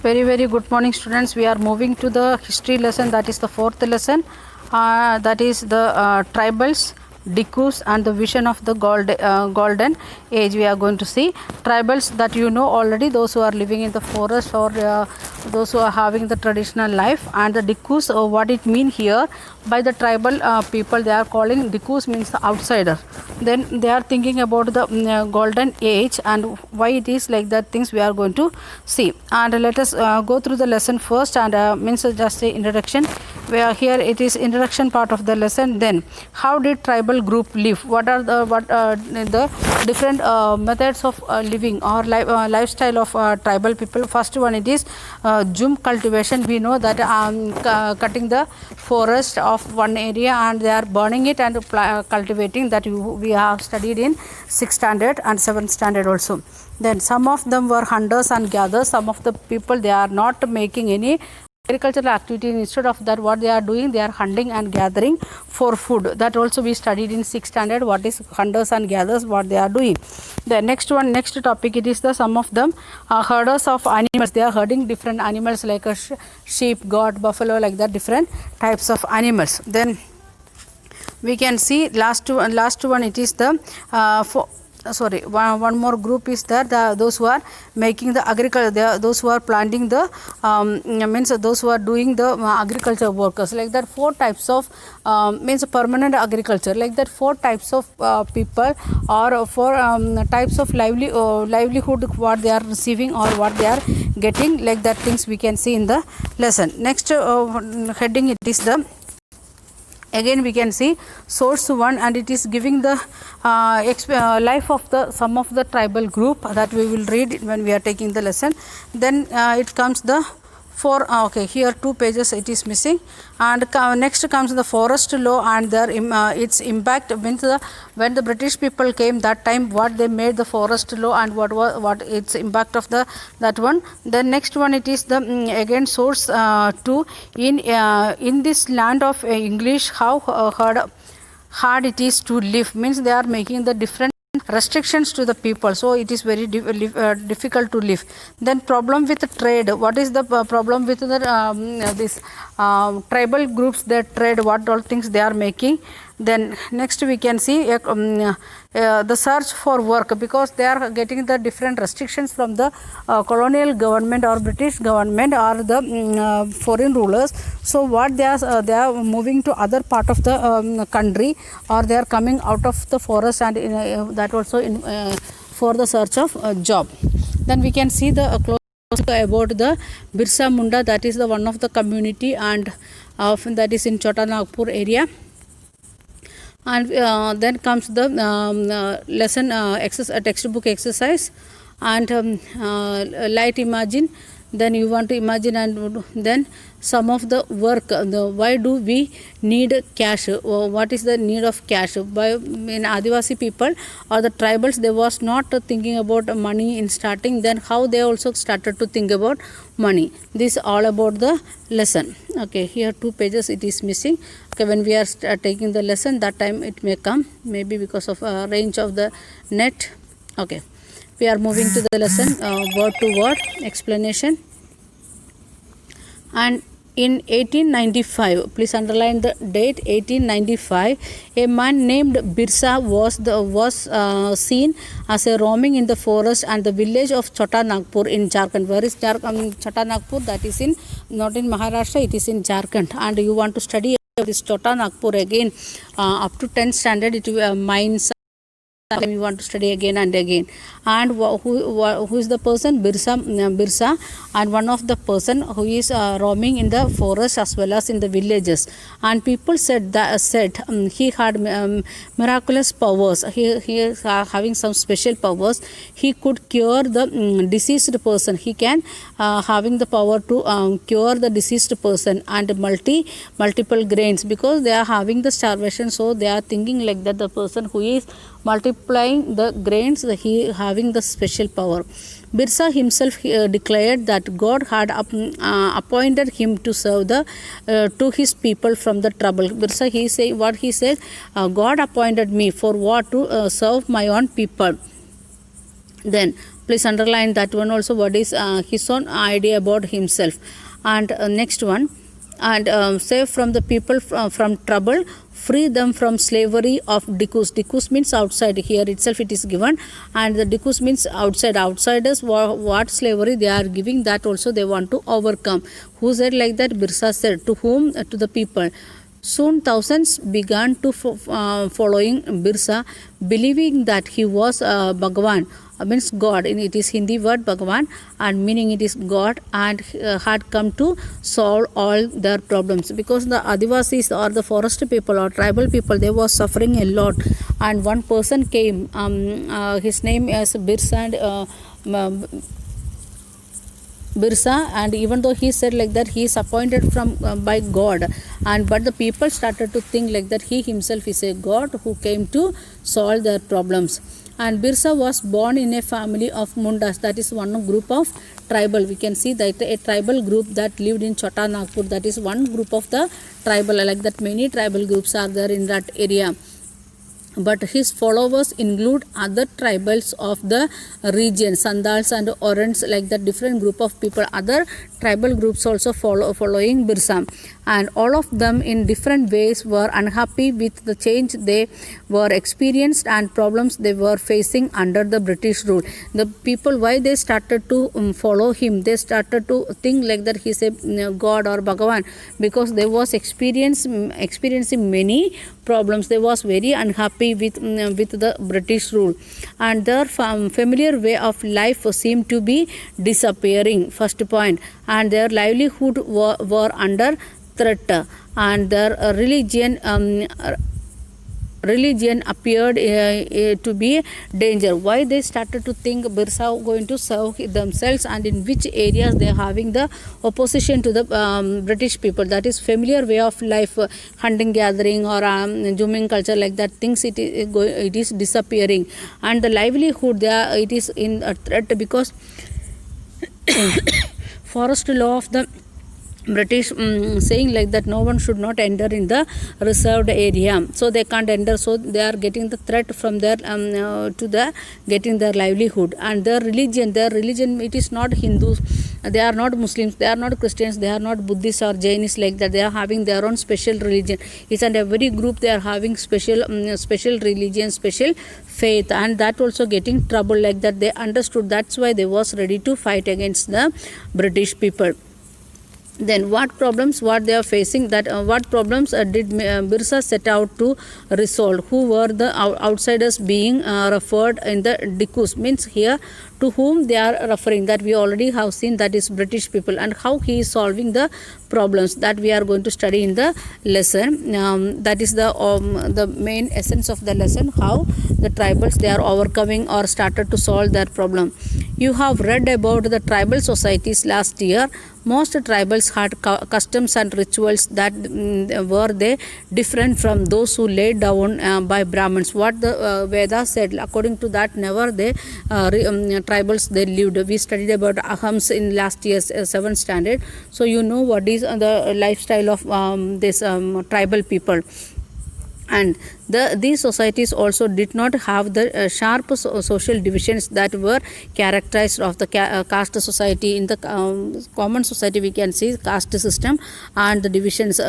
Very good morning, students. We are moving to the history lesson, that is the fourth lesson, that is the tribals, Dikus and the vision of the golden age. We are going to see tribals that you know already, those who are living in the forest or those who are having the traditional life, and the Dikus, what it mean here by the tribal people. They are calling Dikus means the outsider. Then they are thinking about the golden age and why it is like that, things we are going to see. And let us go through the lesson first, and means just a introduction, where here it is introduction part of the lesson. Then how did tribal group live, what are the different methods of living or lifestyle of tribal people. First one, it is jhum cultivation. We know that cutting the forest of one area and they are burning it and cultivating, that we have studied in 6th standard and 7th standard also. Then some of them were hunters and gatherers. Some of the people, they are not making any agricultural activity. Instead of that, what they are doing, they are hunting and gathering for food. That also we studied in 6th standard, what is hunters and gatherers, what they are doing. The next topic, it is the some of them are herders of animals. They are herding different animals like a sheep, goat, buffalo, like that, different types of animals. Then we can see last one, it is the one more group is there, those who are making the agriculture, those who are planting the means those who are doing the agriculture workers, like that. 4 types of means permanent agriculture, like that. 4 types of people or 4 types of livelihood, what they are receiving or what they are getting, like that, things we can see in the lesson. Next heading, it is the again we can see source 1, and it is giving the life of the some of the tribal group, that we will read when we are taking the lesson. Then it comes the okay, here 2 pages it is missing. And next comes the forest law and their its impact, means when the British people came, that time what they made the forest law and what its impact of that one. Then next one, it is the again source 2, in this land of English, how hard it is to live, means they are making the different restrictions to the people, so it is very difficult to live. Then problem with trade, what is the problem with the this tribal groups, their trade, what all things they are making. Then next we can see the search for work, because they are getting the different restrictions from the colonial government or British government or the foreign rulers. So what they are moving to other part of the country, or they are coming out of the forest, and that also for the search of job. Then we can see the close about the Birsa Munda, that is the one of the community, and that is in Chota Nagpur area. And then comes the lesson textbook exercise, and light imagine. Then you want to imagine, and then some of the work, why do we need cash, what is the need of cash. By in Adivasi people or the tribals, they was not thinking about money in starting, then how they also started to think about money. This all about the lesson. Okay, here 2 pages it is missing. Okay, when we are taking the lesson, that time it may come, maybe because of range of the net. Okay, we are moving to the lesson, word to word explanation. And in 1895, please underline the date, 1895, a man named Birsa was seen as a roaming in the forest and the village of Chota Nagpur in Jharkhand. Where is Chota Nagpur? That is in, not in Maharashtra, it is in Jharkhand. And you want to study this Chota Nagpur again up to 10th standard, it will mines. You want to study again and again. And who is the person? Birsa, and one of the person who is roaming in the forest as well as in the villages. And people said he had miraculous powers. He is having some special powers. He could cure the deceased person. He can having the power to cure the deceased person, and multiple grains, because they are having the starvation. So they are thinking like that, the person who is multiplying the grains, he having the special power. Birsa himself declared that God had appointed him to serve to his people from the trouble. Birsa, he said, God appointed me for what? To serve my own people. Then Please underline that one also, what is his own idea about himself. And next one, and save from the people from trouble, free them from slavery of Dicus. Dicus means outside, here itself it is given, and the Dicus means outside. Outsiders, what slavery they are giving, that also they want to overcome. Who said like that? Birsa said. To whom? To the people. Soon thousands began to following Birsa, believing that he was Bhagavan, means God. It is Hindi word Bhagavan, and meaning it is God, and had come to solve all their problems. Because the Adivasis or the forest people or tribal people, they were suffering a lot, and one person came. His name is Birsa, and even though he said like that he is appointed from by God, and but the people started to think like that he himself is a God who came to solve their problems. And Birsa was born in a family of Mundas, that is one group of tribal. We can see that a tribal group that lived in Chota Nagpur, that is one group of the tribal, like that many tribal groups are there in that area. But his followers include other tribals of the region, Sandals and Orans, like that different group of people, other tribal groups also following Birsa, and all of them in different ways were unhappy with the change they were experienced and problems they were facing under the British rule. The people, why they started to follow him, they started to think like that he is a God or Bhagavan, because they was experiencing many problems. They was very unhappy with the British rule, and their familiar way of life seemed to be disappearing, first point, and their livelihood were under threat, and their religion appeared to be danger. Why they started to think Birsa going to serve themselves, and in which areas they are having the opposition to the British people, that is familiar way of life, hunting gathering or zooming culture, like that things it is disappearing, and the livelihood there it is in a threat, because forest law of the British saying like that no one should not enter in the reserved area, so they can't enter, so they are getting the threat from their to the getting their livelihood. And their religion it is not Hindus, they are not Muslims, they are not Christians, they are not Buddhists or Jainists, like that they are having their own special religion. Each and every group they are having special religion, special faith, and that also getting trouble, like that they understood. That's why they was ready to fight against the British people. Then what problems they are facing, that what problems did Birsa set out to resolve? Who were the outsiders being referred in the Dicus, means here to whom they are referring, that we already have seen, that is British people, and how he is solving the problems, that we are going to study in the lesson. That is the main essence of the lesson, how the tribals they are overcoming or started to solve their problem. You have read about the tribal societies last year. Most tribals had customs and rituals that were they different from those who laid down by Brahmins. What the Vedas said, according to that, never they tribals they lived. We studied about Ahams in last year's 7th standard, so you know what is the lifestyle of this tribal people. And these societies also did not have the sharp social divisions that were characterized of the caste society. In the common society we can see caste system and the divisions